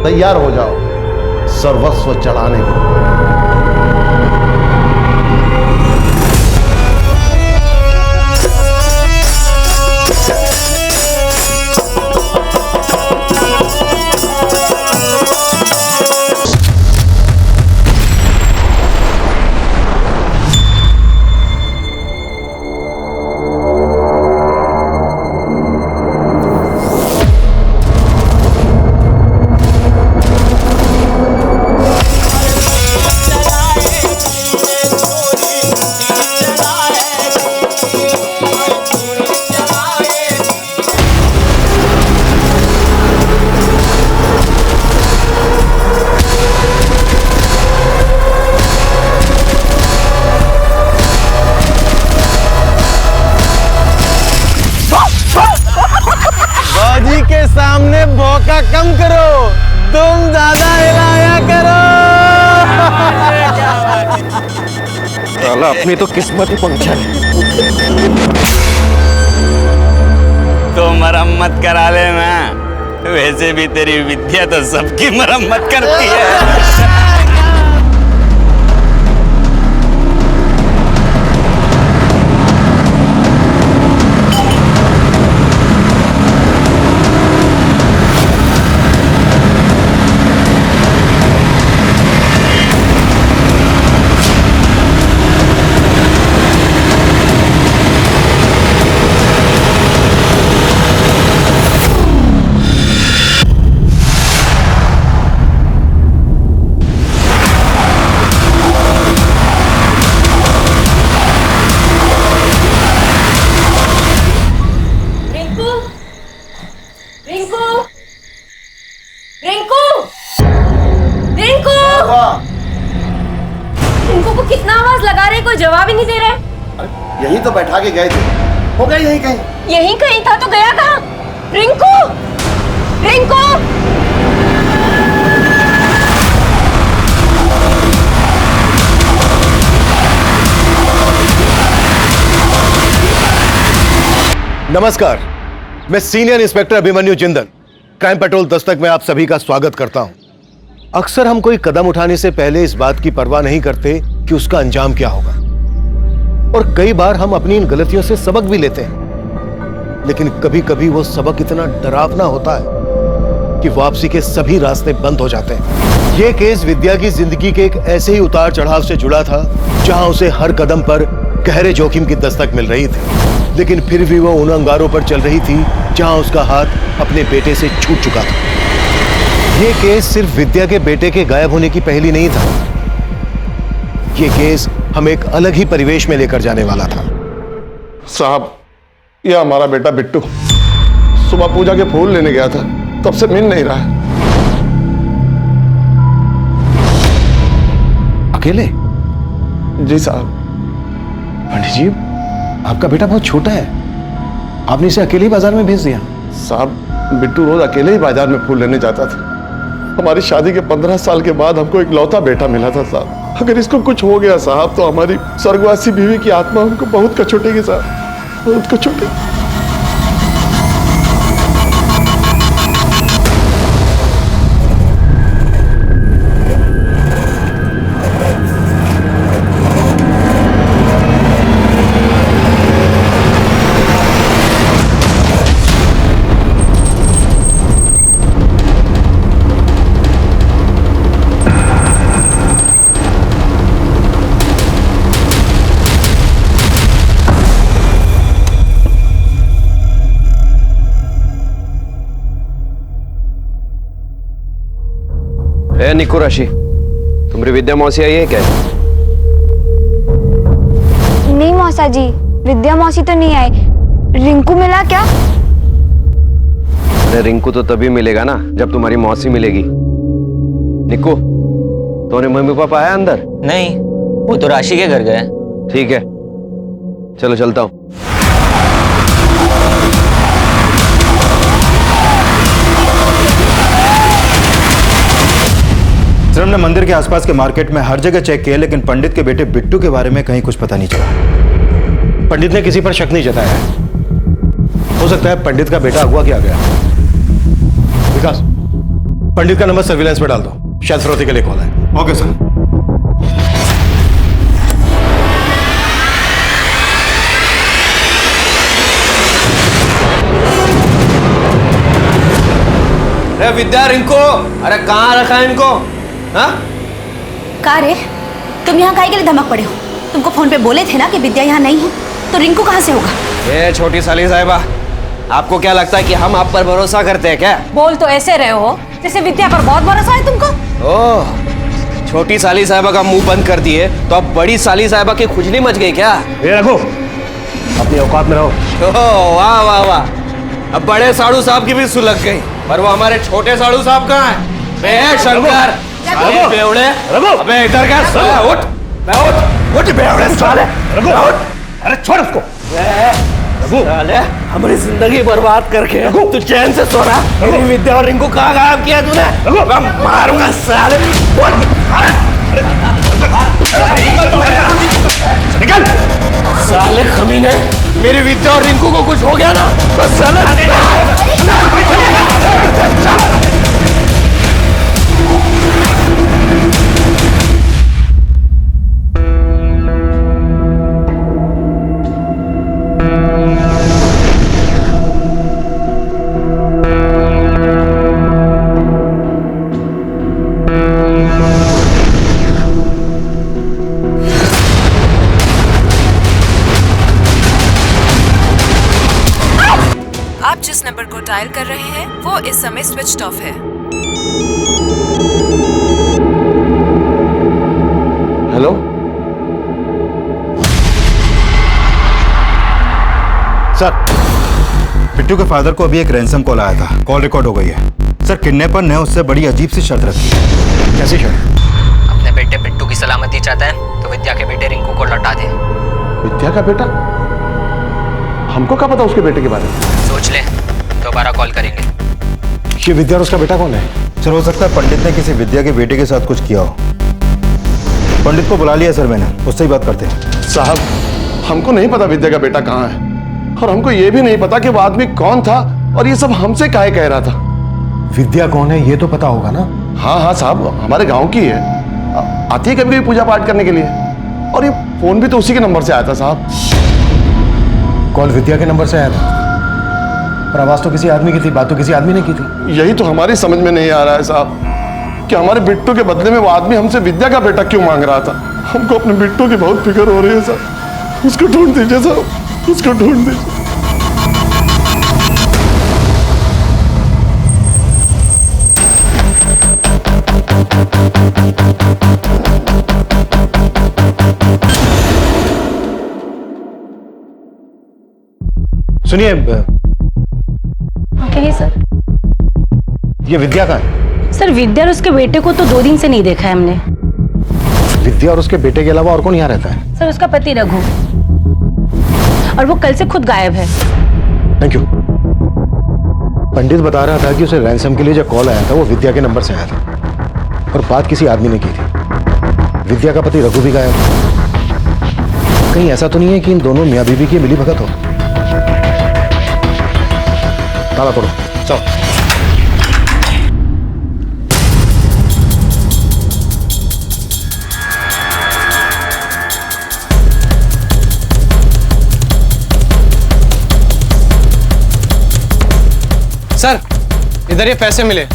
तैयार हो जाओ सर्वस्व चढ़ाने को। सामने भौका कम करो, तुम ज्यादा हिलाया करो। साला अपनी तो किस्मत ही पंक्चर है। तो मरम्मत करा लेना, वैसे भी तेरी विद्या तो सबकी मरम्मत करती है। कोई जवाब ही नहीं दे रहे। यही तो बैठा के गए थे, हो गए यही कहीं। यही कहीं था तो गया कहाँ? रिंकू, रिंकू। नमस्कार, मैं senior inspector Abhimanyu Jindal, crime petrol Dastak में आप सभी का स्वागत करता हूं। अक्सर हम कोई कदम उठाने से पहले इस बात की परवाह नहीं करते कि उसका अंजाम क्या होगा, और कई बार हम अपनी इन गलतियों से सबक भी लेते हैं, लेकिन कभी कभी वो सबक इतना डरावना होता है कि वापसी के सभी रास्ते बंद हो जाते हैं। यह केस विद्या की जिंदगी के एक ऐसे ही उतार चढ़ाव से जुड़ा था जहां उसे हर कदम पर गहरे जोखिम की दस्तक मिल रही थी, लेकिन फिर भी वो उन अंगारों पर चल रही थी जहां उसका हाथ अपने बेटे से छूट चुका था। यह केस सिर्फ विद्या के बेटे के गायब होने की पहेली नहीं था, यह केस हमें एक अलग ही परिवेश में लेकर जाने वाला था। साहब, यह हमारा बेटा बिट्टू सुबह पूजा के फूल लेने गया था, तब से मिल नहीं रहा है। अकेले? जी साहब। पंडित जी, आपका बेटा बहुत छोटा है, आपने इसे अकेले ही बाजार में भेज दिया? साहब, बिट्टू रोज अकेले ही बाजार में फूल लेने जाता था। हमारी शादी के 15 साल के बाद हमको एक लौता बेटा मिला था साहब। अगर इसको कुछ हो गया साहब तो हमारी स्वर्गवासी बीवी की आत्मा हमको बहुत कचोटेगी साहब, बहुत कचोटेगी। निक्कू राशि, तुम्हारी विद्या मौसी आई है क्या? नहीं मौसा जी, विद्या मौसी तो नहीं आई। रिंकू मिला क्या? अरे रिंकू तो तभी मिलेगा ना जब तुम्हारी मौसी मिलेगी। निक्कू, तुम्हारे मम्मी पापा आया अंदर? नहीं, वो तो राशि के घर गए। ठीक है, चलो चलता हूं। सर, हमने मंदिर के आसपास के मार्केट में हर जगह चेक किया, लेकिन पंडित के बेटे बिट्टू के बारे में कहीं कुछ पता नहीं चला। पंडित ने किसी पर शक नहीं जताया है। हो सकता है पंडित का बेटा अगवा किया गया। विकास, पंडित का नंबर सर्विलांस पे डाल दो, शायद फिरौती के लिए कॉल है। Okay sir. अरे विद्या, रिंकू, अरे कहाँ रखा है इनको? हाँ? का रे, तुम यहाँ काहे के लिए धमक पड़े हो? तुमको फोन पे बोले थे ना कि विद्या यहाँ नहीं है, तो रिंकू कहाँ से होगा? ये छोटी साली साहिबा, आपको क्या लगता है कि हम आप पर भरोसा करते हैं क्या? बोल तो ऐसे रहे हो जैसे विद्या पर बहुत भरोसा है तुमको। ओह, छोटी साली साहिबा का मुंह बंद कर दिए तो अब बड़ी साली साहिबा की खुजली मच गई क्या? ये रखो, अपनी औकात में रहो। ओह वाह वाह वाह, अब बड़े साड़ू साहब की भी सुलग गई, पर वो हमारे छोटे साड़ू साहब कहाँ हैं? बे शंकर, साले बेवड़े, अबे इधर क्या साला, उठ, बे उठ बेवड़े साले, उठ, अरे छोड़ उसको। साले हमारी जिंदगी बर्बाद करके तू चैन से सो रहा? मेरी विद्या और रिंकू कहाँ गायब किया तूने? मैं मारूंगा साले, निकल। साले कमीने, मेरी विद्या और रिंकू को कुछ हो गया ना तो साले आप जिस नंबर को डायल कर रहे हैं वो इस समय स्विच्ड ऑफ है। हेलो, सर, बिट्टू के फादर को अभी एक रैंसम कॉल आया था, कॉल रिकॉर्ड हो गई है। सर, किडनैपर ने उससे बड़ी अजीब सी शर्त रखी है। कैसी शर्त? अपने बेटे बिट्टू की सलामती चाहता है तो विद्या के बेटे रिंकू को लौटा दे। विद्या का बेटा? हमको क्या पता उसके बेटे के बारे में? सोच ले, दोबारा कॉल करेंगे। ये विद्या और उसका बेटा कौन है? सर, हो सकता है पंडित ने किसी विद्या के बेटे के साथ कुछ किया हो। पंडित को बुला लिया सर मैंने, उससे ही बात करते हैं। साहब, हमको नहीं पता विद्या का बेटा कहाँ है, और हमको ये भी नहीं पता कि वो आदमी कौन था और ये सब हमसे काहे कह रहा था। विद्या कौन है ये तो पता होगा ना? हाँ हाँ साहब, हमारे गांव की है, आती है कभी कभी पूजा पाठ करने के लिए, और ये फोन भी तो उसी के नंबर से आया था साहब। कॉल विद्या के नंबर से आया था, पर आवाज तो किसी आदमी की थी, बात तो किसी आदमी ने की थी। यही तो हमारी समझ में नहीं आ रहा है साहब, कि हमारे बिट्टू के बदले में वो आदमी हमसे विद्या का बेटा क्यों मांग रहा था। हमको अपने बिट्टू की बहुत फिक्र हो रही है साहब, उसको ढूंढ दीजिए साहब, उसको ढूंढ दीजिए। सुनिए, कहिए सर। ये विद्या का है? सर, विद्या और उसके बेटे को तो 2 दिन से नहीं देखा है हमने। विद्या और उसके बेटे के अलावा और कौन यहाँ रहता है? सर, उसका पति रघु, और वो कल से खुद गायब है। Thank you. पंडित बता रहा था कि उसे रैंसम के लिए जो कॉल आया था वो विद्या के नंबर से आया था, और बात किसी आदमी ने की थी। विद्या का पति रघु भी गायब है। कहीं ऐसा तो नहीं है कि इन दोनों मियाँ बीवी की मिली भगत हो? ताला तोड़ो, चलो। सर, इधर ये पैसे मिले।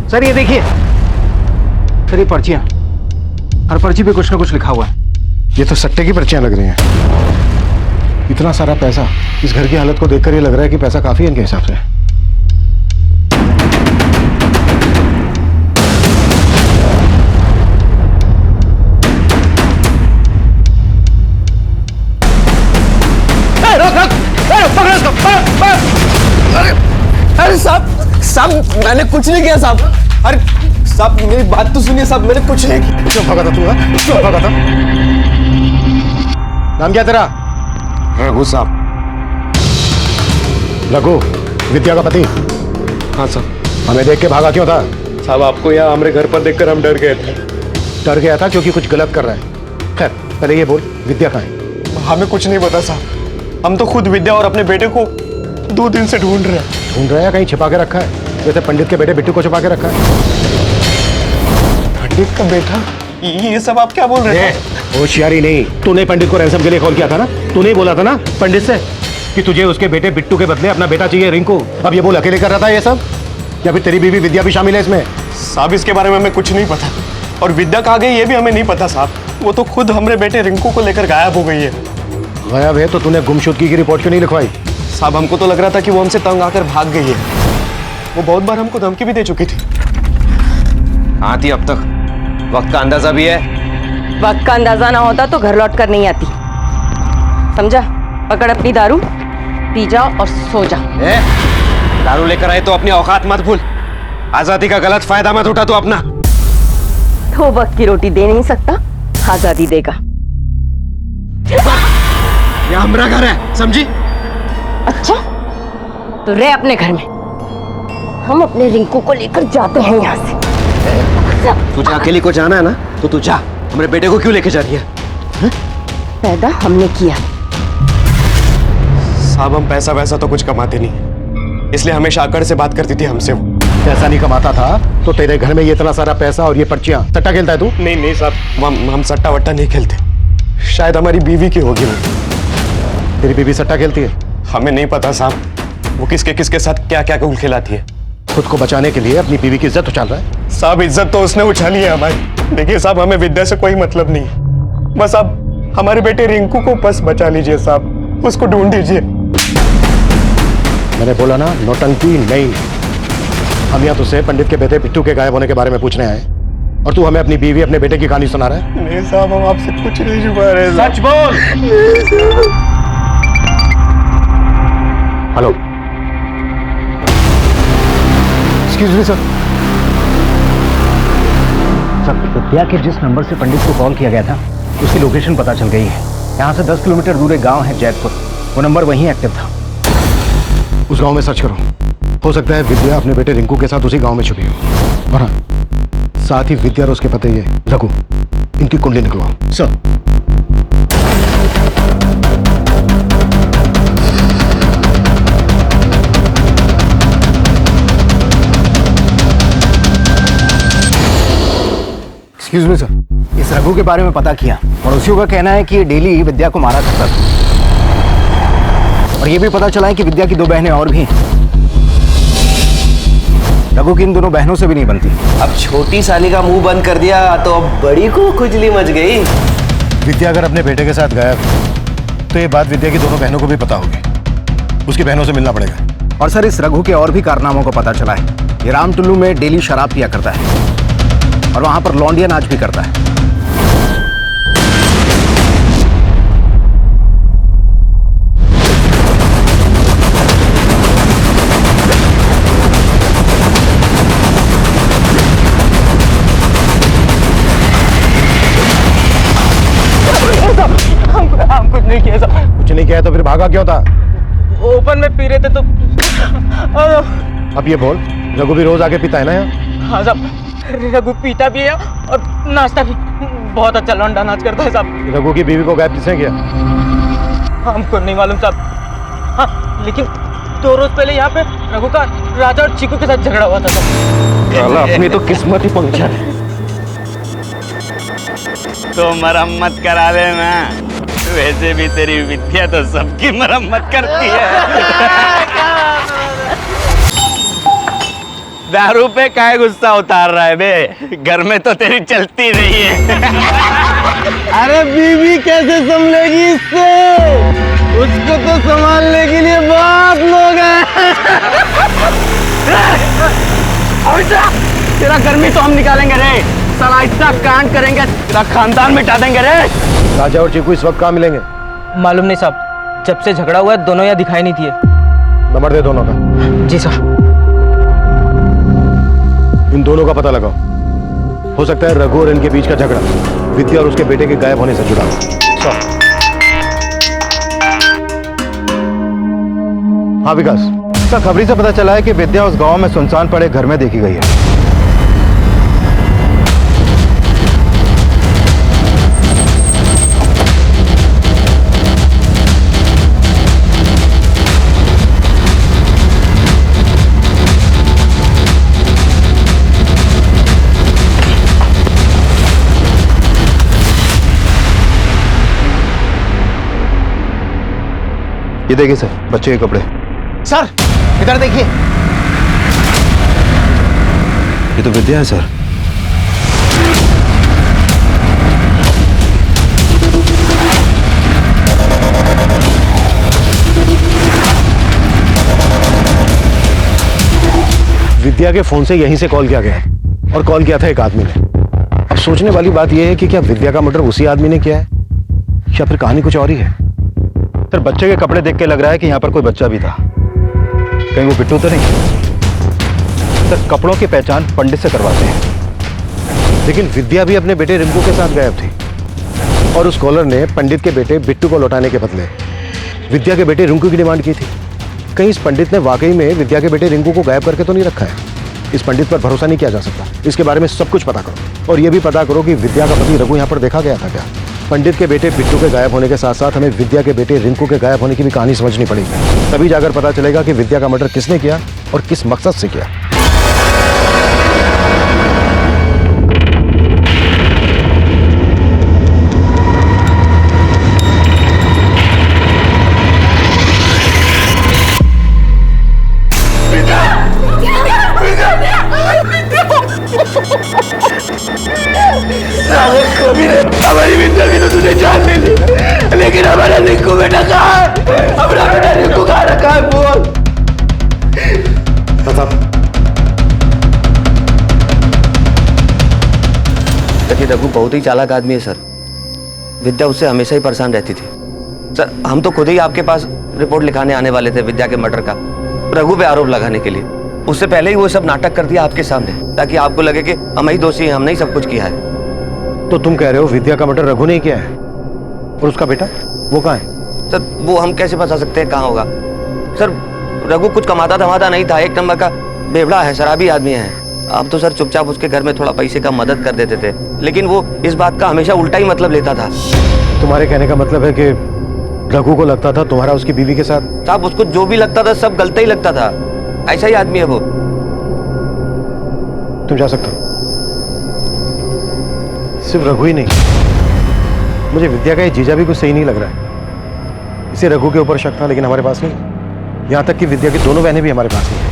सर ये देखिए, सर ये पर्चियां, हर पर्ची पे कुछ ना कुछ लिखा हुआ है। ये तो सट्टे की पर्चियां लग रही हैं। इतना सारा पैसा, इस घर की हालत को देखकर ये लग रहा है कि पैसा काफी है इनके हिसाब से। अरे साहब, मैंने कुछ नहीं किया साहब। अरे साहब, मेरी बात तो सुनिए साहब, मैंने कुछ नहीं किया। क्यों भागा था तू? क्यों भागा था? नाम क्या तेरा? रघु साहब। रघु, विद्या का पति? हाँ साहब। हमें देख के भागा क्यों था? साहब आपको यहाँ हमारे घर पर देखकर हम डर गए थे। डर गया था क्योंकि कुछ गलत कर रहा है। खैर पहले ये बोल, विद्या कहाँ है? हमें कुछ नहीं पता साहब, हम तो खुद विद्या और अपने बेटे को 2 दिन से ढूंढ रहे हैं। ढूंढ रहा है? कहीं छिपा के रखा है जैसे पंडित के बेटे बिट्टू को छिपा के रखा है? पंडित का बेटा? ये सब आप क्या बोल रहे हैं? होशियारी नहीं, तूने पंडित को रैंसम के लिए कॉल किया था ना? तूने ही बोला था ना पंडित से कि तुझे उसके बेटे बिट्टू के बदले अपना बेटा चाहिए रिंकू। अब ये बोल अकेले कर रहा था ये सब, या फिर तेरी बीवी विद्या भी शामिल है इसमें? साहब इसके बारे में हमें कुछ नहीं पता, और विद्या कहाँ गई ये भी हमें नहीं पता साहब। वो तो खुद हमारे बेटे रिंकू को लेकर गायब हो गई है। गायब है तो तूने गुमशुदगी की रिपोर्ट क्यों नहीं लिखवाई? साहब हमको तो लग रहा था कि वो हमसे तंग आकर भाग गई है। वो बहुत बार हमको धमकी भी दे चुकी थी। हाँ थी अब तक, वक्त का अंदाजा भी है। वक्त का अंदाजा ना होता तो घर लौट कर नहीं आती, समझा? पकड़ अपनी दारू, पी जा और सो जा। दारू लेकर आए तो अपनी औकात मत भूल, आजादी का गलत फायदा मत उठा तो अपना। तो वक्त की रोटी दे नहीं सकता, आजादी देगा। ये हमारा घर है, समझी? अच्छा तो रह अपने घर में, हम अपने रिंकू को लेकर जाते हैं यहाँ से। तुझे अकेले को जाना है ना तो तू जा, हमारे बेटे को क्यों लेके जा रही है? पैदा हमने किया। साहब हम पैसा वैसा तो कुछ कमाते नहीं, इसलिए हमेशा आकर से बात करती थी हमसे। वो पैसा नहीं कमाता था तो तेरे घर में ये इतना सारा पैसा और ये पर्चियां, सट्टा खेलता है तू? नहीं साहब, हम सट्टा वट्टा नहीं खेलते। शायद हमारी बीवी की होगी वो। तेरी बीवी सट्टा खेलती है? हमें नहीं पता साहब, वो किसके किसके साथ क्या क्या खेल खिलाती है। खुद को बचाने के लिए अपनी बीवी की इज्जत उछाल रहा है? साहब इज्जत तो उसने उछाली है हमारी। देखिए साहब हमें विद्या से कोई मतलब नहीं है, बस आप हमारे बेटे रिंकू को बस बचा लीजिए साहब, उसको ढूंढ दीजिए। मैंने बोला ना नौटंकी नहीं। हम यहाँ तुझसे पंडित के बेटे बिट्टू के गायब होने के बारे में पूछने आए और तू हमें अपनी बीवी अपने बेटे की कहानी सुना रहा है। नहीं साहब हम आपसे कुछ नहीं छुपा रहे। सच बोल। Hello, excuse me sir. Sir Vidya के जिस नंबर से पंडित को कॉल किया गया था उसकी लोकेशन पता चल गई है। यहाँ से 10 किलोमीटर दूर एक गांव है जैतपुर, वो नंबर वहीं एक्टिव था। उस गांव में सर्च करो, हो सकता है विद्या अपने बेटे रिंकू के साथ उसी गांव में छुपी हो। और हाँ, साथ ही विद्या और उसके पति ये रघु, इनकी कुंडली निकलवाओ। सर एक्सक्यूज मी सर, इस रघु के बारे में पता किया, पड़ोसियों का कहना है कि ये डेली विद्या को मारा करता था। और ये भी पता चला है कि विद्या की 2 बहनें और भी हैं। रघु की इन दोनों बहनों से भी नहीं बनती। अब छोटी साली का मुंह बंद कर दिया तो अब बड़ी को खुजली मच गई। विद्या अगर अपने बेटे के साथ गायब है तो ये बात विद्या की दोनों बहनों को भी पता होगी। उसकी बहनों से मिलना पड़ेगा। और सर इस रघु के और भी कारनामों को पता चला है। ये रामटुल्लू में डेली शराब पिया करता है और वहां पर लौंडिया नाच भी करता है। हम कुछ नहीं किया साहब। कुछ नहीं किया तो फिर भागा क्यों था? ओपन में पी रहे थे तो। अब ये बोल, रघु भी रोज आके पीता है ना यहाँ? हाँ साहब, रघु पीता भी है और नाचता भी। बहुत अच्छा लौंडा नाच करता है साहब। रघु की बीवी को गायब किसने किया? हमको नहीं मालूम साहब। हाँ लेकिन 2 रोज पहले यहाँ पे रघु का राजा और चीकू के साथ झगड़ा हुआ था साहब। अपनी तो किस्मत ही पंक्चर है। तो मरम्मत करा लेना, वैसे भी तेरी विद्या तो सबकी मरम्मत करती है। दारू पे काय गुस्सा उतार रहा है बे? घर में तो तेरी चलती नहीं है। अरे बीवी कैसे संभलेगी इससे? उसको तो संभालने के लिए बहुत लोग हैं। तेरा गर्मी तो हम निकालेंगे रे, साला इतना कांड करेंगे तेरा खानदान मिटा देंगे रे। राजा और चीकू इस वक्त कहाँ मिलेंगे? मालूम नहीं साहब, जब से झगड़ा हुआ है दोनों यहाँ दिखाई नहीं दिए। नंबर दे दोनों का। जी साहब। इन दोनों का पता लगाओ। हो सकता है रघु और इनके बीच का झगड़ा विद्या और उसके बेटे के गायब होने से जुड़ा हो। हाँ विकास, सर खबरी से पता चला है कि विद्या उस गांव में सुनसान पड़े घर में देखी गई है। ये देखिए सर, बच्चे के कपड़े। सर इधर देखिए, ये तो विद्या है सर। विद्या के फोन से यहीं से कॉल किया गया है और कॉल किया था एक आदमी ने। अब सोचने वाली बात यह है कि क्या विद्या का मर्डर उसी आदमी ने किया है या फिर कहानी कुछ और ही है। सर बच्चे के कपड़े देख के लग रहा है कि यहाँ पर कोई बच्चा भी था। कहीं वो बिट्टू तो नहीं? सर कपड़ों की पहचान पंडित से करवाते हैं। लेकिन विद्या भी अपने बेटे रिंकू के साथ गायब थी और उस कॉलर ने पंडित के बेटे बिट्टू को लौटाने के बदले विद्या के बेटे रिंकू की डिमांड की थी। कहीं इस पंडित ने वाकई में विद्या के बेटे रिंकू को गायब करके तो नहीं रखा है? इस पंडित पर भरोसा नहीं किया जा सकता। इसके बारे में सब कुछ पता करो और यह भी पता करो कि विद्या का पति रघु यहाँ पर देखा गया था क्या। पंडित के बेटे बिट्टू के गायब होने के साथ साथ हमें विद्या के बेटे रिंकू के गायब होने की भी कहानी समझनी पड़ेगी। तभी जाकर पता चलेगा कि विद्या का मर्डर किसने किया और किस मकसद से किया। हमारी विद्या की तो तुझे जान ले ली, लेकिन हमारा रिंकू बेटा कहाँ है? हमारा बेटा रिंकू कहाँ रखा है? बोल। लेकिन रघु बहुत ही चालाक आदमी है सर। विद्या उससे हमेशा ही परेशान रहती थी। सर हम तो खुद ही आपके पास रिपोर्ट लिखाने आने वाले थे विद्या के मर्डर का, रघु पे आरोप लगाने के लिए। उससे पहले ही वो सब नाटक कर दिया आपके सामने ताकि आपको लगे कि हम ही दोषी हैं, हमने ही सब कुछ किया है। तो तुम कह रहे हो विद्या का मर्डर रघु ने किया है और उसका बेटा वो कहाँ है? सर वो हम कैसे बता सकते हैं कहाँ होगा? सर रघु कुछ कमाता धमाता नहीं था, एक नंबर का बेवड़ा है, शराबी आदमी है। आप तो सर चुपचाप उसके घर में थोड़ा पैसे का मदद कर देते थे, लेकिन वो इस बात का हमेशा उल्टा ही मतलब लेता था। तुम्हारे कहने का मतलब है कि रघु को लगता था तुम्हारा उसकी बीवी के साथ? साहब उसको जो भी लगता था सब गलत ही लगता था, ऐसा ही आदमी है वो। तुम जा सकते हो। सिर्फ रघु ही नहीं, मुझे विद्या का ये जीजा भी कुछ सही नहीं लग रहा है। इसे रघु के ऊपर शक था लेकिन हमारे पास नहीं। यहां तक कि विद्या की दोनों बहनें भी हमारे पास नहीं है।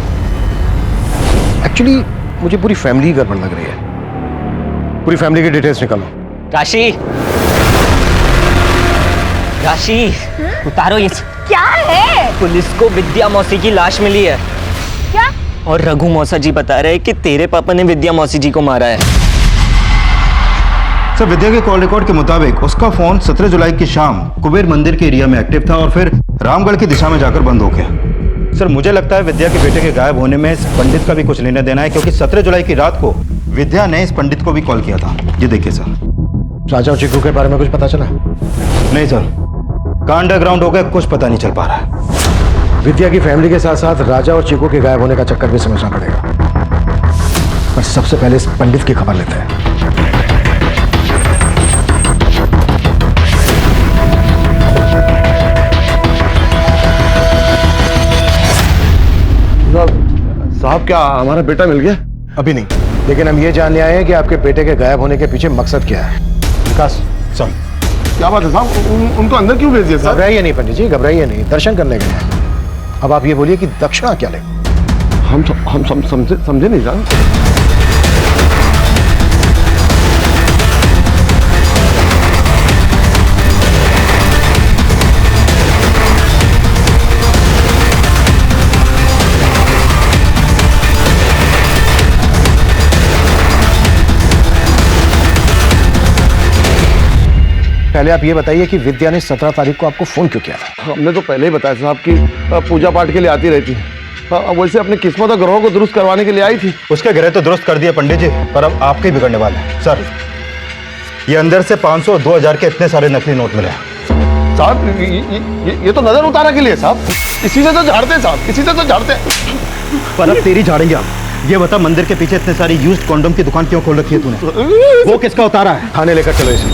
एक्चुअली मुझे पूरी फैमिली ही गड़बड़ लग रही है। पूरी फैमिली की डिटेल्स निकालो। राशि, राशि उतारो ये। क्या है? पुलिस को विद्या मौसी की लाश मिली है। क्या? और रघु मौसा जी बता रहे हैं कि तेरे पापा ने विद्या मौसी जी को मारा है। सर विद्या के कॉल रिकॉर्ड के मुताबिक उसका फोन 17 जुलाई की शाम कुबेर मंदिर के एरिया में एक्टिव था और फिर रामगढ़ की दिशा में जाकर बंद हो गया। सर मुझे लगता है विद्या के बेटे के गायब होने में इस पंडित का भी कुछ लेना देना है, क्योंकि 17 जुलाई की रात को विद्या ने इस पंडित को भी कॉल किया था। ये देखिए सर। राजा और चिक्कू के बारे में कुछ पता चला? नहीं सर, कहाँ अंडरग्राउंड हो गया कुछ पता नहीं चल पा रहा है। विद्या की फैमिली के साथ साथ राजा और चिक्कू के गायब होने का चक्कर भी समझना पड़ेगा। पर सबसे पहले इस पंडित की खबर लेते हैं। साहब क्या हमारा बेटा मिल गया? अभी नहीं, लेकिन हम ये जानने आए हैं कि आपके बेटे के गायब होने के पीछे मकसद क्या है। विकास सर, क्या बात है साहब? उनको अंदर क्यों भेज दिया साहब? घबराइए नहीं पंडित जी, घबराइए नहीं, दर्शन करने गए हैं। अब आप ये बोलिए कि दक्षिणा क्या लेंगे? हम समझे नहीं साहब। पहले आप ये बताइए कि विद्या ने 17 तारीख को आपको फोन क्यों किया था? हमने तो पहले ही बताया साहब कि पूजा पाठ के लिए आती रहती है। वैसे अपनी किस्मत और ग्रहों को दुरुस्त करवाने के लिए आई थी। उसके ग्रह तो दुरुस्त कर दिए पंडित जी, पर अब आपके ही बिगड़ने वाले हैं। सर ये अंदर से 500 और 2000 के इतने सारे नकली नोट मिले हैं। साहब ये तो नजर उतारा के लिए साहब, इसी से तो झाड़ते साहब, इसी से तो झाड़ते। पर अब तेरी झाड़ेंगे हम। ये बता, मंदिर के पीछे इतने सारी यूज्ड कॉन्डोम की दुकान क्यों खोल रखी है तूने? वो किसका उतारा है? थाने लेकर चलो इसे,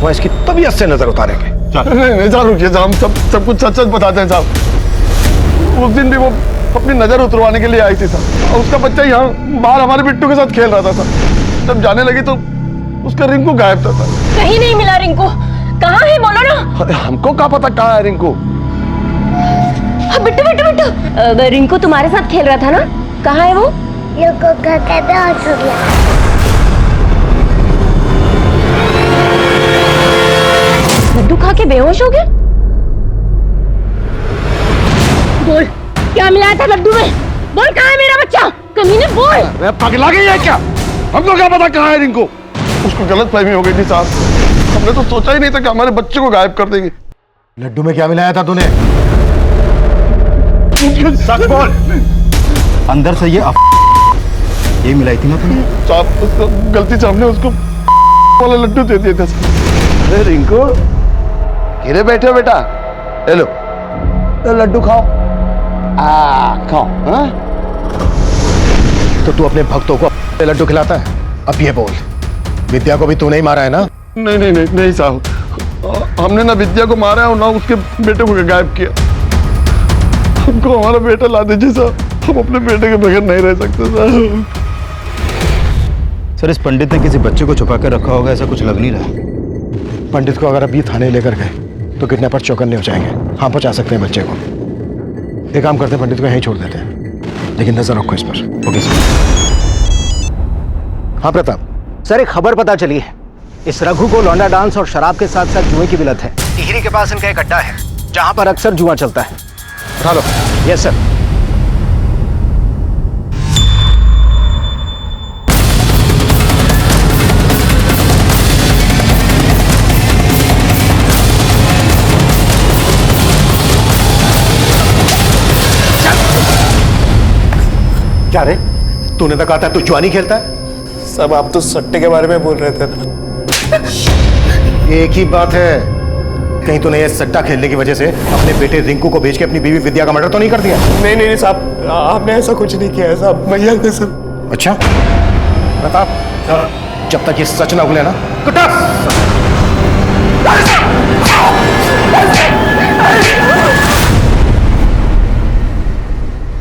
वो इसकी तबीयत से नजर उतारेंगे। नहीं साहब रुकिए साहब, सब कुछ सच सच बताते हैं साहब। उस दिन भी वो अपनी नजर उतरवाने के लिए आई थी साहब, और उसका बच्चा यहाँ बाहर हमारे बिट्टू के साथ खेल रहा था साहब। जब जाने लगी तो उसका रिंकू गायब था साहब। कहीं नहीं मिला रिंकू, कहाँ है बोलो ना। अरे हमको क्या पता कहाँ है रिंकू। बिट्टू बिट्टू बिट्टू, रिंकू तुम्हारे साथ खेल रहा था ना, कहाँ है वो? लड्डू खा के बेहोश हो गया। बोल क्या मिलाया था लड्डू में, बोल कहाँ है मेरा बच्चा, कमीने बोल। पगला गई है क्या? हमको क्या पता कहाँ है रिंकू। उसको गलतफहमी हो गई थी साहब, हमने तो सोचा ही नहीं था कि हमारे बच्चे को गायब कर देंगे। लड्डू में क्या मिलाया था तूने? सच बोल। अंदर से ये मिलाई थी ना तुमने? साहब गलती से हमने उसको वाला लड्डू दे दिया था। अरे रिंकू गिरे बैठे हो बेटा, ले लो तो लड्डू खाओ। खाओ। हाँ? तो तू अपने भक्तों को लड्डू खिलाता है? अब ये बोल, विद्या को भी तू नहीं मारा है ना? नहीं साहब, हमने ना विद्या को मारा और ना उसके बेटे को गायब किया। हमको हमारा बेटा ला दीजिए साहब, हम अपने बेटे के बगैर नहीं रह सकते साहब। सर इस पंडित ने किसी बच्चे को छुपा कर रखा होगा, ऐसा कुछ लग नहीं रहा। पंडित को अगर अभी थाने लेकर गए तो किडनैपर चौकन्ने हो जाएंगे। हाँ पहुंचा सकते हैं बच्चे को। एक काम करते हैं, पंडित को यहीं छोड़ देते हैं, लेकिन नजर रखो इस पर। Okay sir. हाँ प्रताप सर, एक खबर पता चली है, इस रघु को लौंडा डांस और शराब के साथ साथ जुए की भी लत है। टिहरी के पास इनका एक अड्डा है जहां पर अक्सर जुआ चलता है। उठा लो। Yes sir. क्या रे, तूने तो कहा था तू जुआ नहीं खेलता है? सब आप तो सट्टे के बारे में बोल रहे थे ना। एक ही बात है, कहीं तूने ये सट्टा खेलने की वजह से अपने बेटे रिंकू को भेज के अपनी बीवी विद्या का मर्डर तो नहीं कर दिया? नहीं साहब, आपने ऐसा कुछ नहीं किया है साहब, मैया कसम। अच्छा प्रताप, जब तक ये सच ना उगले ना,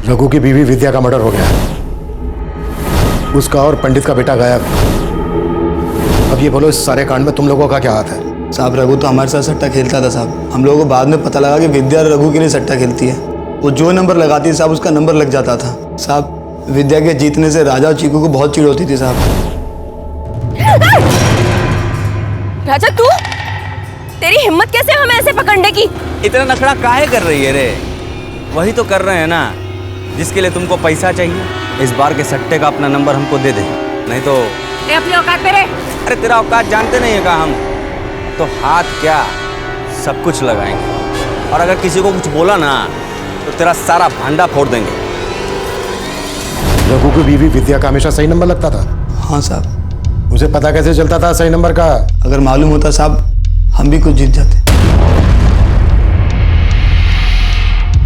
रघु की बीवी विद्या का मर्डर हो गया, उसका और पंडित का बेटा गायब। अब ये बोलो, इस सारे कांड में तुम लोगों का क्या हाथ है? साहब रघु तो हमारे साथ सट्टा खेलता था साहब, हम लोगों को बाद में पता लगा कि विद्या रघु के लिए सट्टा खेलती है। वो जो नंबर लगाती है साहब, उसका नंबर लग जाता था साहब। विद्या के जीतने से राजा और चीकू को बहुत चिढ़ होती थी साहब। राजा तू, तेरी हिम्मत कैसे हमें ऐसे पकड़ने की? इतना नखड़ा काहे कर रही है रे? वही तो कर रहे हैं ना जिसके लिए तुमको पैसा चाहिए। इस बार के सट्टे का अपना नंबर हमको दे दे, नहीं तो अपनी औकात पे रे। अरे तेरा औकात जानते नहीं है का हम तो हाथ क्या सब कुछ लगाएंगे, और अगर किसी को कुछ बोला ना तो तेरा सारा भांडा फोड़ देंगे। रघु की बीवी विद्या का हमेशा सही नंबर लगता था? हाँ साहब। उसे पता कैसे चलता था सही नंबर का? अगर मालूम होता साहब, हम भी कुछ जीत जाते।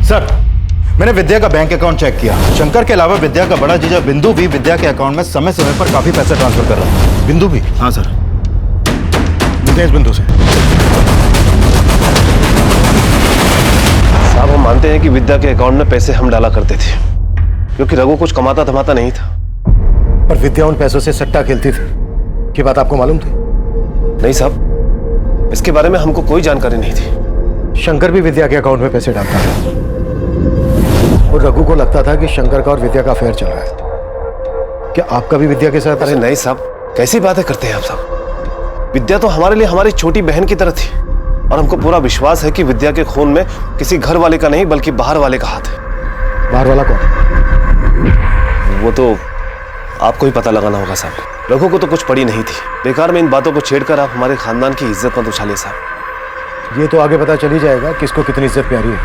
सर मैंने विद्या का बैंक अकाउंट चेक किया, शंकर के अलावा विद्या का बड़ा जीजा बिंदु भी विद्या के अकाउंट में समय समय पर काफी पैसे ट्रांसफर कर रहा है। बिंदु भी? हाँ सर। इस बिंदु से साहब हम मानते हैं कि विद्या के अकाउंट में पैसे हम डाला करते थे, क्योंकि रघु कुछ कमाता धमाता नहीं था। पर विद्या उन पैसों से सट्टा खेलती थी, ये बात आपको मालूम थी? नहीं साहब, इसके बारे में हमको कोई जानकारी नहीं थी। शंकर भी विद्या के अकाउंट में पैसे डालता था, और रघु को लगता था कि शंकर का और विद्या का अफेयर चल रहा है। क्या आपका भी विद्या के साथ? अरे नहीं साहब, कैसी बातें करते हैं आप साहब। विद्या तो हमारे लिए हमारी छोटी बहन की तरह थी, और हमको पूरा विश्वास है कि विद्या के खून में किसी घर वाले का नहीं बल्कि बाहर वाले का हाथ है। बाहर वाला कौन? वो तो आपको ही पता लगाना होगा साहब। रघु को तो कुछ पड़ी नहीं थी, बेकार में इन बातों को छेड़कर आप हमारे खानदान की इज्जत मत उछालिए साहब। ये तो आगे पता चल ही जाएगा किसको कितनी इज्जत प्यारी है,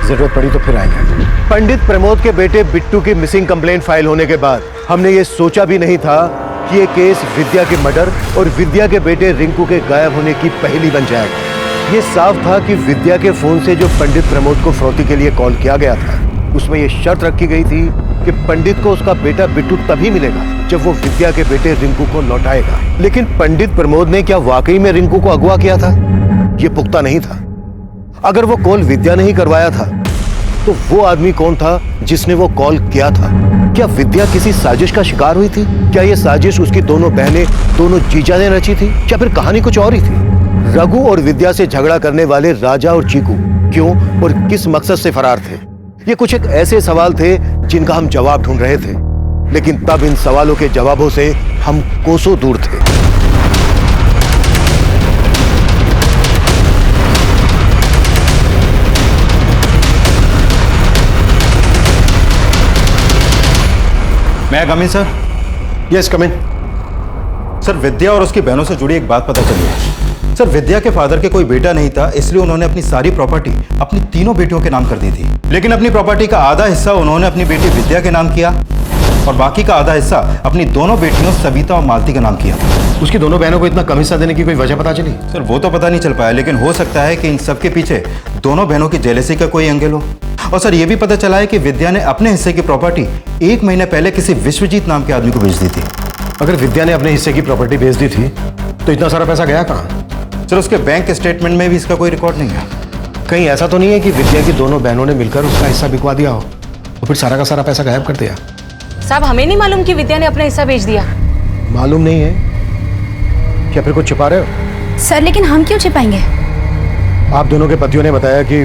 जरूरत पड़ी तो फिर आएंगे। पंडित प्रमोद के बेटे बिट्टू की मिसिंग कंप्लेंट फाइल होने के बाद हमने ये सोचा भी नहीं था कि ये केस विद्या के मर्डर और विद्या के बेटे रिंकू के गायब होने की पहेली बन जाएगा। ये साफ था कि विद्या के फोन से जो पंडित प्रमोद को फिरौती के लिए कॉल किया गया था, उसमें यह शर्त रखी गई थी कि पंडित को उसका बेटा बिट्टू तभी मिलेगा जब वो विद्या के बेटे रिंकू को लौटाएगा। लेकिन पंडित प्रमोद ने क्या वाकई में रिंकू को अगवा किया था? यह पुख्ता नहीं था। अगर वो कॉल विद्या ने ही करवाया था तो वो आदमी कौन था जिसने वो कॉल किया था? क्या विद्या किसी साजिश का शिकार हुई थी? क्या ये साजिश उसकी दोनों बहनें, दोनों जीजा ने रची थी? क्या फिर कहानी कुछ और ही थी? रघु और विद्या से झगड़ा करने वाले राजा और चीकू क्यों और किस मकसद से फरार थे? ये कुछ एक ऐसे सवाल थे जिनका हम जवाब ढूंढ रहे थे, लेकिन तब इन सवालों के जवाबों से हम कोसों दूर थे। मैं कम इन सर? यस कम इन। सर, विद्या और उसकी बहनों से जुड़ी एक बात पता चली है। सर, विद्या के फादर के कोई बेटा नहीं था, इसलिए उन्होंने अपनी सारी प्रॉपर्टी अपनी तीनों बेटियों के नाम कर दी थी। लेकिन अपनी प्रॉपर्टी का आधा हिस्सा उन्होंने अपनी बेटी विद्या के नाम किया और बाकी का आधा हिस्सा अपनी दोनों बेटियों सविता और मालती का नाम किया। उसकी दोनों बहनों को इतना कम हिस्सा देने की कोई वजह पता चली? सर, वो तो पता नहीं चल पाया, लेकिन हो सकता है कि इन सब के पीछे दोनों बहनों की जेलसी का कोई एंगल हो। और सर, ये भी पता चला है कि विद्या ने अपने हिस्से की प्रॉपर्टी 1 महीने पहले किसी विश्वजीत नाम के आदमी को बेच दी थी। अगर विद्या ने अपने हिस्से की प्रॉपर्टी बेच दी थी तो इतना सारा पैसा गया कहाँ? सर, उसके बैंक स्टेटमेंट में भी इसका कोई रिकॉर्ड नहीं है। कहीं ऐसा तो नहीं है कि विद्या की दोनों बहनों ने मिलकर उसका हिस्सा बिकवा दिया हो और फिर सारा का सारा पैसा गायब कर दिया? साहब, हमें नहीं मालूम कि विद्या ने अपना हिस्सा बेच दिया। मालूम नहीं है? क्या फिर कुछ छिपा रहे हो? सर, लेकिन हम क्यों छिपाएंगे? आप दोनों के पतियों ने बताया कि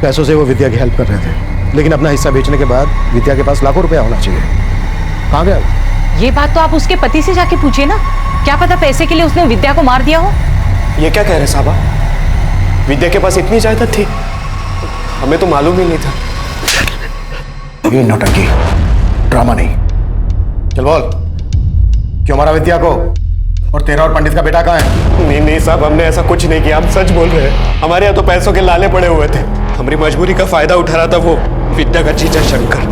पैसों से वो विद्या की हेल्प कर रहे थे, लेकिन अपना हिस्सा बेचने के बाद विद्या के पास लाखों रुपया होना चाहिए। कहाँ गया? ये बात तो आप उसके पति से जाके पूछिए ना। क्या पता पैसे के लिए उसने विद्या को मार दिया हो। ये क्या कह रहे साहबा? विद्या के पास इतनी जायदाद थी? हमें तो मालूम ही नहीं था। ये नौटंकी, ड्रामा नहीं। चल बोल, क्यों मारा विद्या को? और तेरा और पंडित का बेटा कहाँ है? नहीं नहीं साहब, हमने ऐसा कुछ नहीं किया, हम सच बोल रहे हैं। हमारे यहाँ तो पैसों के लाले पड़े हुए थे, हमारी मजबूरी का फायदा उठा रहा था वो विद्या का जीजा शंकर।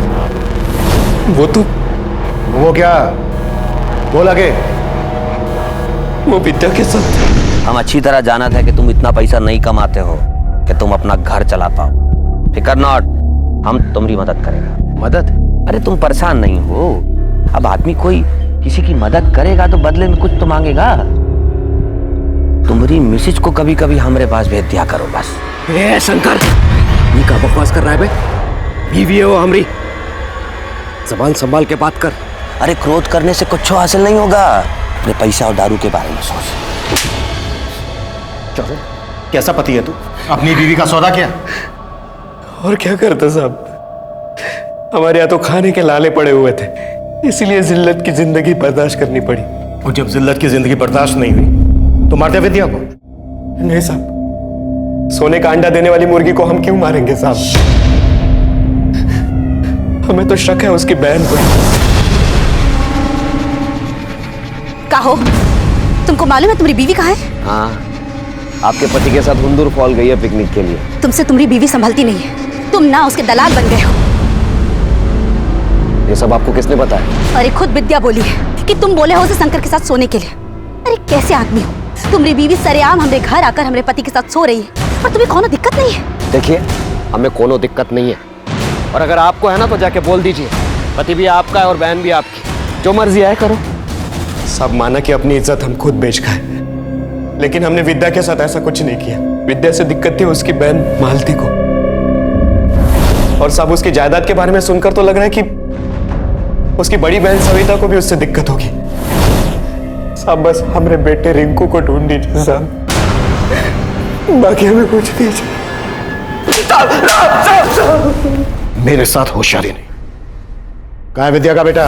वो क्या? बोल आगे। वो विद्या के साथ। हम अच्छी तरह जाना था कि तुम इतना पैसा नहीं कमाते हो कि तुम अपना घर चला पाओ। फिकर नॉट, हम तुम्हारी मदद करेगा। मदद? अरे तुम परेशान नहीं हो। अब आदमी कोई किसी की मदद करेगा तो बदले में कुछ तो मांगेगा। तुम्हारी मिसेज को कभी कभी हमारे पास भेज दिया करो बस। ए शंकर, ये क्या बकवास कर रहा है बे? बीवी है वो हमारी, जबान संभाल के बात कर। अरे क्रोध करने से कुछ हासिल नहीं होगा। अपने पैसा और दारू के बारे में सोच। कैसा पति है तू? अपनी बीवी का सौदा किया? और क्या करता साहब, हमारे यहाँ तो खाने के लाले पड़े हुए थे, इसलिए जिल्लत की जिंदगी बर्दाश्त करनी पड़ी। और जब जिल्लत की जिंदगी बर्दाश्त नहीं हुई तो मारते विद्या को? नहीं साहब, सोने का अंडा देने वाली मुर्गी को हम क्यों मारेंगे साहब? हमें तो शक है उसकी बहन पर। कहो, तुमको मालूम है तुम्हारी बीवी कहाँ है? हाँ, आपके पति के साथ हुंदूर फॉल गई है पिकनिक के लिए। तुमसे तुम्हारी बीवी संभलती नहीं है, तुम ना उसके दलाल बन गए हो। ये सब आपको किसने बताया? अरे खुद विद्या बोली है कि तुम बोले हो उसे शंकर के साथ सोने के लिए। अरे कैसे आदमी हो? तुम्हारी बीवी सरेआम हमारे घर आकर हमारे पति के साथ सो रही है और तुम्हें कोनो दिक्कत नहीं है? देखिए, हमें कोनो दिक्कत नहीं है, और अगर आपको है ना तो जाके बोल दीजिए। पति भी आपका है और बहन भी आपकी, जो मर्जी आए करो। सब माना कि अपनी इज्जत हम खुद बेच खाए, लेकिन हमने विद्या के साथ ऐसा कुछ नहीं किया। विद्या से दिक्कत थी उसकी बहन मालती को, और सब उसकी जायदाद के बारे में सुनकर तो लग रहा है कि उसकी बड़ी बहन सविता को भी उससे दिक्कत होगी। साहब बस हमारे बेटे रिंकू को ढूंढ दीजिए साहब, बाकी हमें कुछ दीजिए। मेरे साथ होशियारी नहीं। कहाँ है विद्या का बेटा?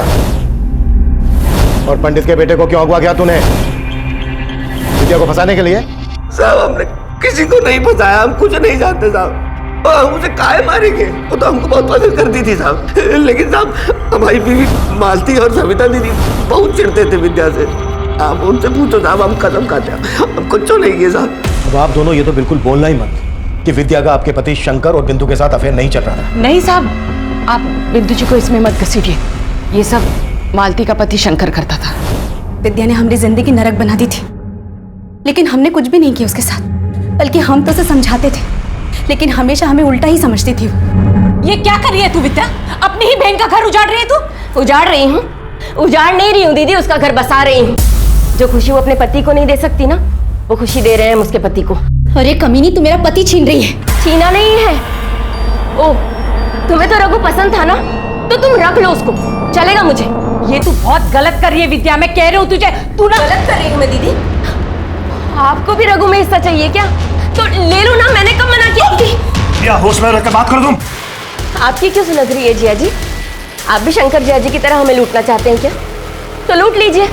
और पंडित के बेटे को क्यों अगवा किया तूने? विद्या को फंसाने के लिए? साहब, हमने किसी को नहीं फंसाया, हम कुछ नहीं जानते साहब। हम उसे काहे मारेंगे? वो तो हमको बहुत पसंद करती थी साहब, लेकिन साहब हमारी बीवी मालती और सविता दीदी बहुत चिढ़ते थे विद्या से। आप उनसे पूछो साहब, हम कसम खाते हैं हम कुछ नहीं किए साहब। अब आप दोनों ये तो बिल्कुल बोलना ही मत कि विद्या का आपके पति शंकर और बिंदु के साथ अफेयर नहीं चल रहा था। नहीं साहब, आप बिंदु जी को इसमें मत घसीटिए। ये सब मालती का पति शंकर करता था। विद्या ने हमारी जिंदगी नरक बना दी थी, लेकिन हमने कुछ भी नहीं किया उसके साथ। बल्कि हम तो उसे समझाते थे, लेकिन हमेशा हमें उल्टा ही समझती थी वो। ये क्या कर रही है तू विद्या? अपनी ही बहन का घर उजाड़ रही है तू? उजाड़ रही हूँ? उजाड़ नहीं रही हूँ दीदी, उसका घर बसा रही हूँ। जो खुशी वो अपने पति को नहीं दे सकती ना, वो खुशी दे रहे हैं हम उसके पति को। अरे कमीनी, तू मेरा पति छीन रही है। छीना नहीं है। ओ, तुम्हें तो रघु पसंद था ना, तो तुम रख लो उसको, चलेगा मुझे। ये तू बहुत गलत कर रही है विद्या, मैं कह रही हूँ तुझे। तू ना गलत कर रही हूँ मैं दीदी? आपको भी रघु में हिस्सा चाहिए क्या? तो ले लो ना, मैंने कब मना किया? या होश में रहकर बात कर तुम। आपकी क्यों सुलग रही है जिया जी? आप भी शंकर जिया जी की तरह हमें लूटना चाहते हैं क्या? तो लूट लीजिए।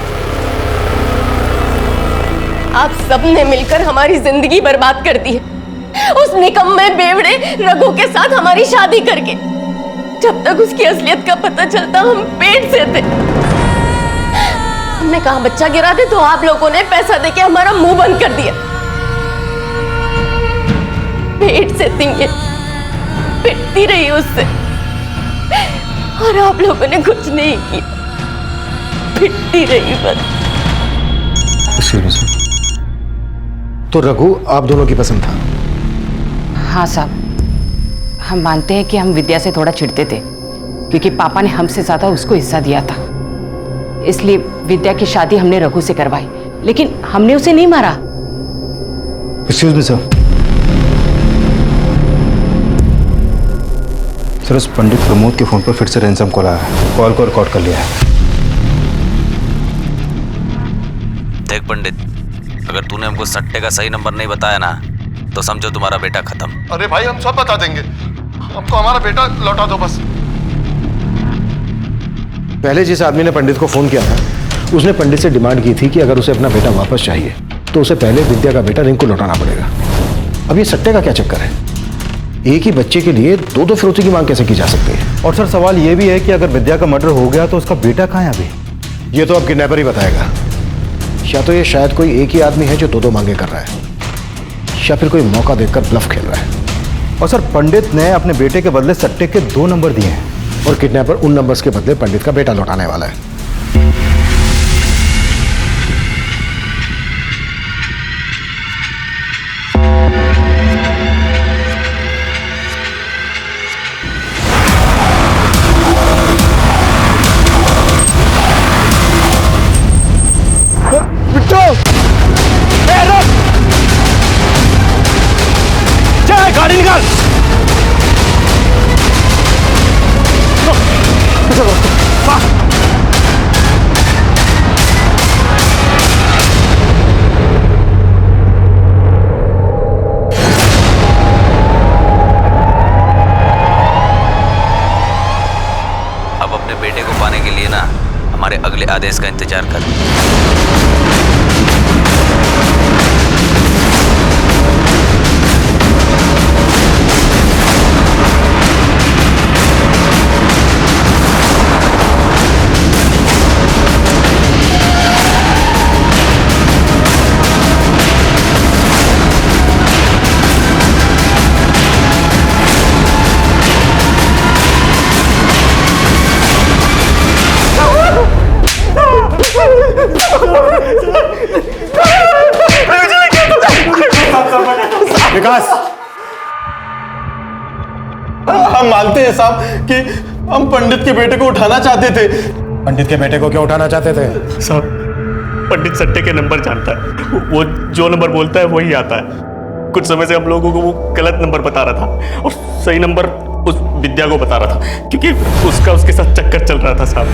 आप सबने मिलकर हमारी जिंदगी बर्बाद कर दी है, उस निकम्मे बेवड़े रघु के साथ हमारी शादी करके। जब तक उसकी असलियत का पता चलता हम पेट से थे। हमने कहा बच्चा गिरा दे, तो आप लोगों ने पैसा देके हमारा मुंह बंद कर दिया। पेट से थी ये, पिटती रही उससे, और आप लोगों ने कुछ नहीं किया, पिटती रही बस। तो रघु आप दोनों की पसंद था? हाँ साहब, हम मानते हैं कि हम विद्या से थोड़ा चिढ़ते थे, क्योंकि पापा ने हमसे ज्यादा उसको हिस्सा दिया था। इसलिए विद्या की शादी हमने रघु से करवाई, लेकिन हमने उसे नहीं मारा। Excuse me sir. सर, उस पंडित प्रमोद के फोन पर फिर से रैंसम कॉल आया है। कॉल को रिकॉर्ड कर लिया है। देख पंडित, अगर तूने हमको सट्टे का सही नंबर नहीं बताया ना, तो समझो तुम्हारा बेटा खत्म। अरे भाई, हम सब बता देंगे, हमको हमारा बेटा लौटा दो बस। पहले जिस आदमी ने पंडित को फोन किया था, उसने पंडित से डिमांड की थी कि अगर उसे अपना बेटा वापस चाहिए तो उसे पहले विद्या का बेटा रिंकू लौटाना पड़ेगा। अब ये सट्टे का क्या चक्कर है? एक ही बच्चे के लिए दो दो फिरौती की मांग कैसे की जा सकती है? और सर, सवाल ये भी है कि अगर विद्या का मर्डर हो गया तो उसका बेटा कहाँ है अभी? ये तो अब किडनैपर ही बताएगा। या तो ये शायद कोई एक ही आदमी है जो दो दो मांगे कर रहा है, या फिर कोई मौका देखकर ब्लफ खेल रहा है। और सर, पंडित ने अपने बेटे के बदले सट्टे के 2 नंबर दिए हैं, और किडनैपर उन नंबर्स के बदले पंडित का बेटा लौटाने वाला है। गाड़ी निकाल। अब अपने बेटे को पाने के लिए ना हमारे अगले आदेश का इंतजार कर। विकास, हम मानते हैं साहब कि हम पंडित के बेटे को उठाना चाहते थे। पंडित के बेटे को क्यों उठाना चाहते थे? साहब, पंडित सट्टे के नंबर जानता है, वो जो नंबर बोलता है वही आता है। कुछ समय से हम लोगों को वो गलत नंबर बता रहा था और सही नंबर उस विद्या को बता रहा था, क्योंकि उसका उसके साथ चक्कर चल रहा था साहब।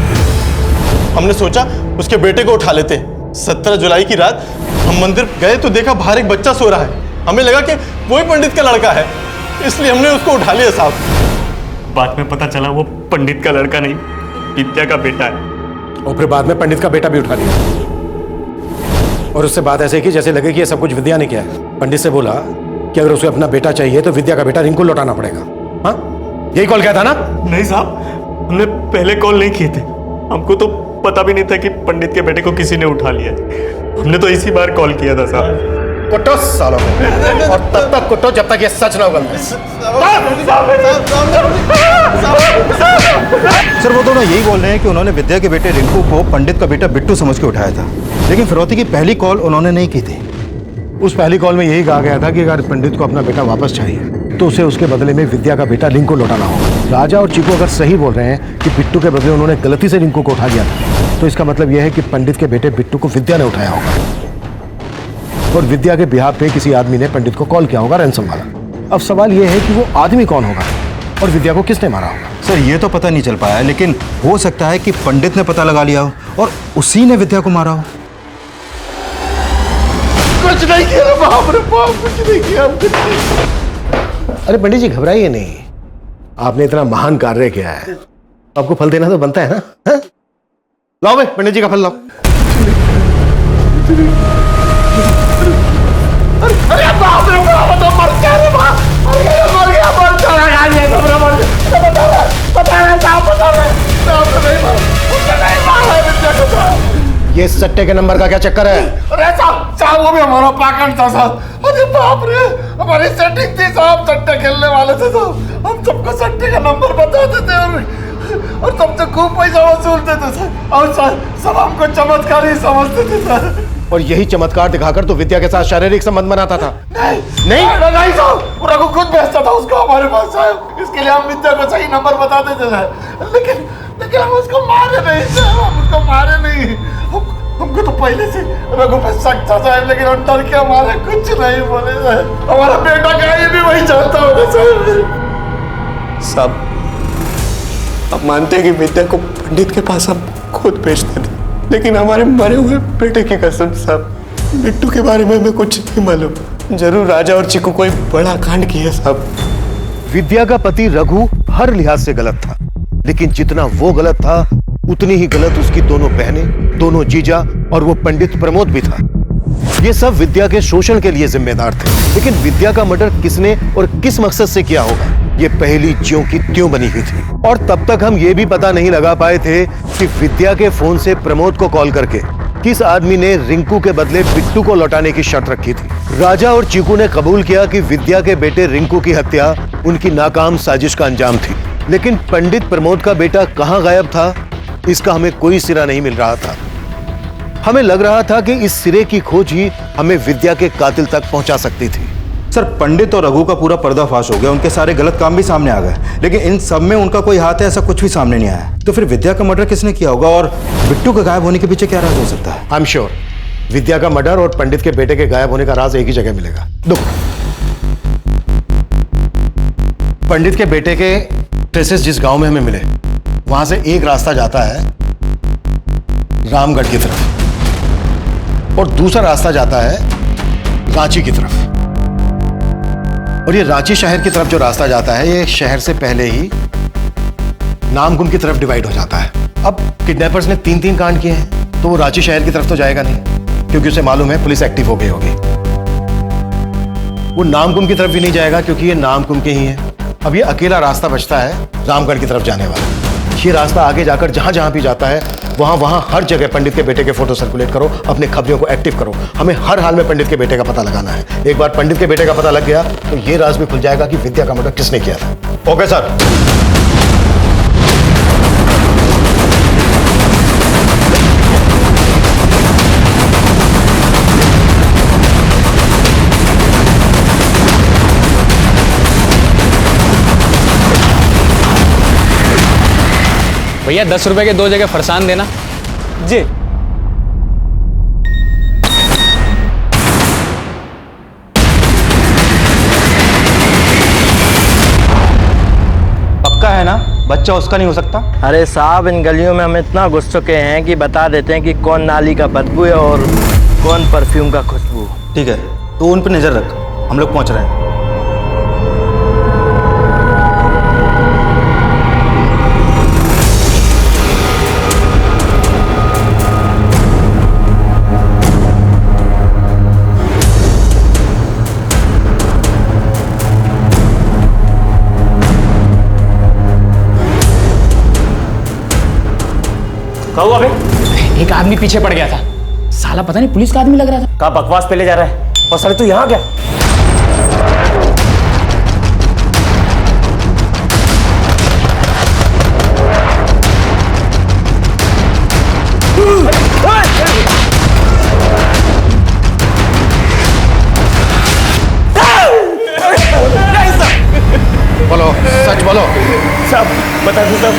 हमने सोचा उसके बेटे को उठा लेते। 17 जुलाई की रात हम मंदिर गए तो देखा बाहर एक बच्चा सो रहा है। हमें लगा कि वही पंडित का लड़का है, इसलिए हमने उसको उठा लिया साहब। बाद में पता चला वो पंडित का लड़का नहीं, विद्या का बेटा है। और फिर बाद में पंडित का बेटा भी उठा लिया, और उससे बात ऐसे की जैसे लगे कि ये सब कुछ विद्या ने किया है। पंडित से बोला कि अगर उसे अपना बेटा चाहिए तो विद्या का बेटा रिंकू लौटाना पड़ेगा। हाँ, यही कॉल किया था ना? नहीं साहब, हमने पहले कॉल नहीं किए थे। हमको तो पता भी नहीं था कि पंडित के बेटे को किसी ने उठा लिया। हमने तो इसी बार कॉल किया था साहब। कुटो सालों में, और तब तक कुटो जब तक ये सच ना उगलता। सर, वो दोनों यही बोल रहे हैं कि उन्होंने विद्या के बेटे रिंकू को पंडित का बेटा बिट्टू समझ के उठाया था, लेकिन फिरौती की पहली कॉल उन्होंने नहीं की थी। उस पहली कॉल में यही कहा गया था कि अगर पंडित को अपना बेटा वापस चाहिए तो उसे उसके बदले में विद्या का बेटा रिंकू लौटाना होगा। राजा और चीकू अगर सही बोल रहे हैं कि बिट्टू के बदले उन्होंने गलती से रिंकू को उठा लिया था, तो इसका मतलब यह है कि पंडित के बेटे बिट्टू को विद्या ने उठाया होगा और विद्या के बिहाफ पे किसी आदमी ने पंडित को कॉल किया होगा रैंसम वाला। अब सवाल यह है कि वो आदमी कौन होगा और विद्या को किसने मारा होगा। सर ये तो पता नहीं चल पाया, लेकिन हो सकता है कि पंडित ने पता लगा लिया हो और उसी ने विद्या को मारा हो। कुछ नहीं किया बाप रे बाप, कुछ नहीं किया, कुछ नहीं। अरे पंडित जी घबराइए नहीं, आपने इतना महान कार्य किया है, आपको फल देना तो बनता है ना। हा? लाओ भाई पंडित जी का फल लाओ। अरे बाप रे बाप, तो मर गया रे बाप, मर गया मर चला गाली तो मर गया। बता रहा साहब, बता रहा साहब तो नहीं मारा, उसने नहीं मारा विद्या को साहब। ये सट्टे के नंबर का क्या चक्कर है? अरे साहब वो भी हमारा पाकड़ था साहब। अरे बाप रे, हमारी सेटिंग थी साहब, सट्टे खेलने वाले थे साहब। हम सबको सट्टे का नंबर बताते थे और सबसे खूब पैसा वसूलते थे सर, और सब हमको चमत्कार ही समझते थे सर। और यही चमत्कार दिखाकर तो विद्या के साथ शारीरिक संबंध बनाता था। नहीं साहब, रघु खुद भेजता था उसको हमारे पास साहब, इसके लिए हम विद्या को सही नंबर बता देते थे। लेकिन हम उसको मारे नहीं साहब, हम उसको मारे नहीं। हमको तो पहले से रघु पे शक था साहब, लेकिन हम डर के हमारे कुछ नहीं बोले साहब। हमारा बेटा क्या ये भी वही चाहता होगा साहब। आप मानते हैं कि विद्या को पंडित के पास हम खुद भेजते थे, लेकिन हमारे मरे हुए बेटे की कसम साहब, बिट्टू के बारे में हमें कुछ नहीं मालूम। जरूर राजा और चिकू कोई बड़ा कांड किया साहब। विद्या का पति रघु हर लिहाज से गलत था, लेकिन जितना वो गलत था उतनी ही गलत उसकी दोनों बहनें, दोनों जीजा और वो पंडित प्रमोद भी था। ये सब विद्या के शोषण के लिए जिम्मेदार थे, लेकिन विद्या का मर्डर किसने और किस मकसद से किया होगा, ये पहली ज्यों की त्यों बनी हुई थी। और तब तक हम ये भी पता नहीं लगा पाए थे कि विद्या के फोन से प्रमोद को कॉल करके किस आदमी ने रिंकू के बदले बिट्टू को लौटाने की शर्त रखी थी। राजा और चीकू ने कबूल किया कि विद्या के बेटे रिंकू की हत्या उनकी नाकाम साजिश का अंजाम थी, लेकिन पंडित प्रमोद का बेटा कहां गायब था, इसका हमें कोई सिरा नहीं मिल रहा था। हमें लग रहा था कि इस सिरे की खोज ही हमें विद्या के कातिल तक पहुंचा सकती थी। सर पंडित और रघु का पूरा पर्दाफाश हो गया, उनके सारे गलत काम भी सामने आ गए, लेकिन इन सब में उनका कोई हाथ है ऐसा कुछ भी सामने नहीं आया। तो फिर विद्या का मर्डर किसने किया होगा और बिट्टू के गायब होने के पीछे क्या राज हो सकता है? आई एम श्योर विद्या का मर्डर और पंडित के बेटे के गायब होने का राज एक ही जगह मिलेगा। पंडित के बेटे के ट्रेसेस जिस गांव में हमें मिले, वहां से एक रास्ता जाता है रामगढ़ की तरफ और दूसरा रास्ता जाता है रांची की तरफ। और ये रांची शहर की तरफ जो रास्ता जाता है, ये शहर से पहले ही नामकुम की तरफ डिवाइड हो जाता है। अब किडनैपर्स ने 3-3 कांड किए हैं, तो वो रांची शहर की तरफ तो जाएगा नहीं, क्योंकि उसे मालूम है पुलिस एक्टिव हो गई होगी। वो नामकुम की तरफ भी नहीं जाएगा, क्योंकि ये नामकुम के ही है। अब ये अकेला रास्ता बचता है रामगढ़ की तरफ जाने वाला। ये रास्ता आगे जाकर जहां जहां भी जाता है, वहां हर जगह पंडित के बेटे के फोटो सर्कुलेट करो, अपने खबरियों को एक्टिव करो। हमें हर हाल में पंडित के बेटे का पता लगाना है। एक बार पंडित के बेटे का पता लग गया तो ये राज भी खुल जाएगा कि विद्या का मर्डर किसने किया था। Okay sir. भैया 10 रुपए के 2 जगह फरसान देना। जी। पक्का है ना, बच्चा उसका नहीं हो सकता? अरे साहब इन गलियों में हम इतना घुस चुके हैं कि बता देते हैं कि कौन नाली का बदबू है और कौन परफ्यूम का खुशबू। ठीक है, तो उन पर नजर रख, हम लोग पहुंच रहे हैं। क्या हुआ बे? एक आदमी पीछे पड़ गया था, साला पता नहीं पुलिस का आदमी लग रहा था। कहाँ बकवास पे ले जा रहा है? और साले तू यहाँ क्या? बता दो साहब।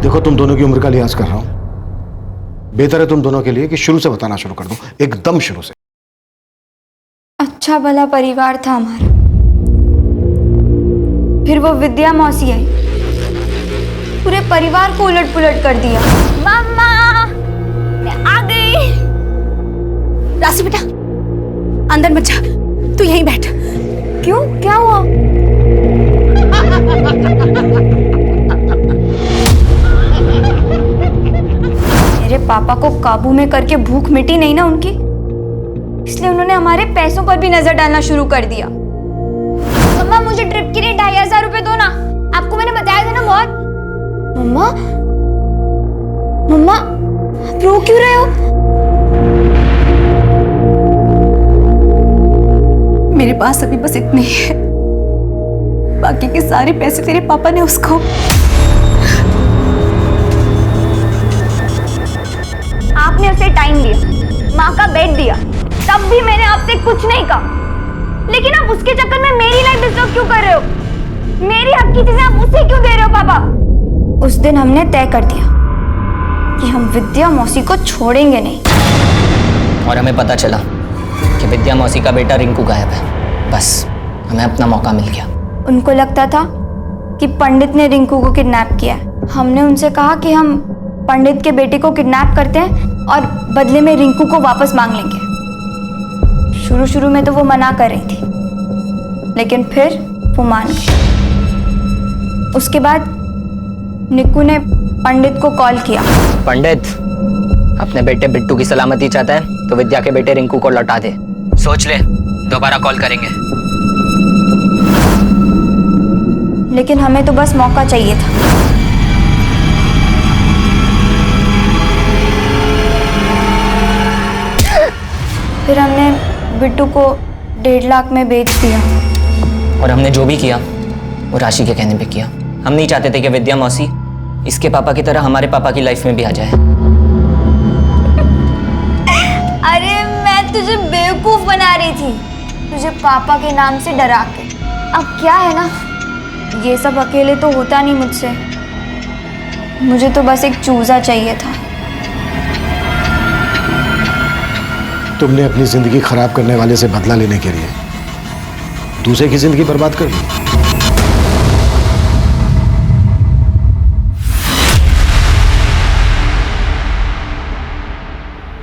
देखो, तुम दोनों की उम्र का लिहाज कर रहा हूं। बेहतर है तुम दोनों के लिए कि शुरू से बताना शुरू कर दो, एकदम शुरू से। अच्छा भला परिवार था हमारा, फिर वो विद्या मौसी आई, पूरे परिवार को उलट पुलट कर दिया। मम्मा, मैं आ गई। राशि बेटा, अंदर मत जा, तू यहीं बैठ। क्यों, क्या हुआ? मेरे पापा को काबू में करके भूख मिटी नहीं ना उनकी, इसलिए उन्होंने हमारे पैसों पर भी नजर डालना शुरू कर दिया। मम्मा, मुझे ट्रिप के लिए 2500 रुपए दो ना, आपको मैंने बताया था ना बहुत। मम्मा, मम्मा, आप रो क्यों रहे हो? मेरे पास अभी बस इतने ही है, बाकी के सारे पैसे तेरे पापा ने उसको। आपने उसे टाइम दिया, माँ का बेड दिया, तब भी मैंने आपसे कुछ नहीं कहा। लेकिन आप उसके चक्कर में मेरी लाइफ डिस्टर्ब क्यों कर रहे हो? मेरी हक की चीजें आप उसे क्यों दे रहे हो पापा? उस दिन हमने तय कर दिया कि हम विद्या मौसी को छोड़ेंगे नहीं। और हमें पता चला कि विद्या मौसी का बेटा रिंकू गायब है। बस हमें अपना मौका मिल गया। उनको लगता था कि पंडित ने रिंकू को किडनैप किया है। हमने उनसे कहा कि हम पंडित के बेटे को किडनैप करते हैं और बदले में रिंकू को वापस मांग लेंगे। शुरू शुरू में तो वो मना कर रही थी, लेकिन फिर वो मान गई। उसके बाद निक्कू ने पंडित को कॉल किया। पंडित अपने बेटे बिट्टू की सलामती चाहता है तो विद्या के बेटे रिंकू को लौटा दे। सोच ले, दोबारा कॉल करेंगे। लेकिन हमें तो बस मौका चाहिए था। फिर हमने बिट्टू को 1.5 लाख में बेच दिया। और हमने जो भी किया वो राशि के कहने पे किया। हम नहीं चाहते थे कि विद्या मौसी इसके पापा की तरह हमारे पापा की लाइफ में भी आ जाए। अरे मैं तुझे बेवकूफ बना रही थी, तुझे पापा के नाम से डरा के। अब क्या है ना, ये सब अकेले तो होता नहीं मुझसे। मुझे तो बस एक चूजा चाहिए था। तुमने अपनी जिंदगी खराब करने वाले से बदला लेने के लिए दूसरे की जिंदगी बर्बाद कर दी।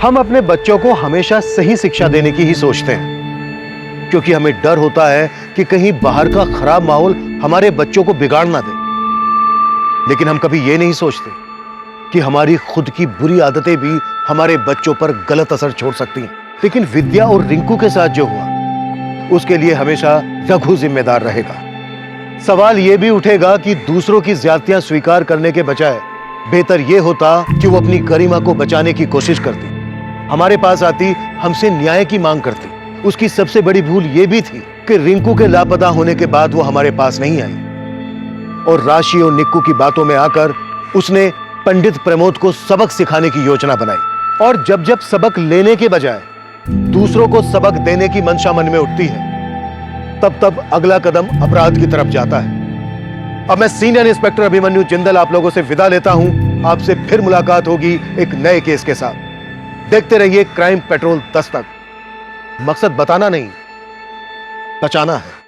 हम अपने बच्चों को हमेशा सही शिक्षा देने की ही सोचते हैं, क्योंकि हमें डर होता है कि कहीं बाहर का खराब माहौल हमारे बच्चों को बिगाड़ ना दे। लेकिन हम कभी ये नहीं सोचते कि हमारी खुद की बुरी आदतें भी हमारे बच्चों पर गलत असर छोड़ सकती हैं। लेकिन विद्या और रिंकू के साथ जो हुआ, उसके लिए हमेशा रघु जिम्मेदार रहेगा। सवाल यह भी उठेगा कि दूसरों की ज्यादतियां स्वीकार करने के बजाय बेहतर यह होता कि वो अपनी गरिमा को बचाने की कोशिश करती, हमारे पास आती, हमसे न्याय की मांग करती। उसकी सबसे बड़ी भूल यह भी थी कि रिंकू के लापता होने के बाद वो हमारे पास नहीं आई और राशि और निक्कू की बातों में आकर उसने पंडित प्रमोद को सबक सिखाने की योजना बनाई। और जब जब सबक लेने के बजाय दूसरों को सबक देने की मंशा मन में उठती है, तब तब अगला कदम अपराध की तरफ जाता है। अब मैं सीनियर इंस्पेक्टर अभिमन्यु जिंदल आप लोगों से विदा लेता हूं। आपसे फिर मुलाकात होगी एक नए केस के साथ। देखते रहिए क्राइम पेट्रोल दस्तक। मकसद बताना नहीं, बचाना है।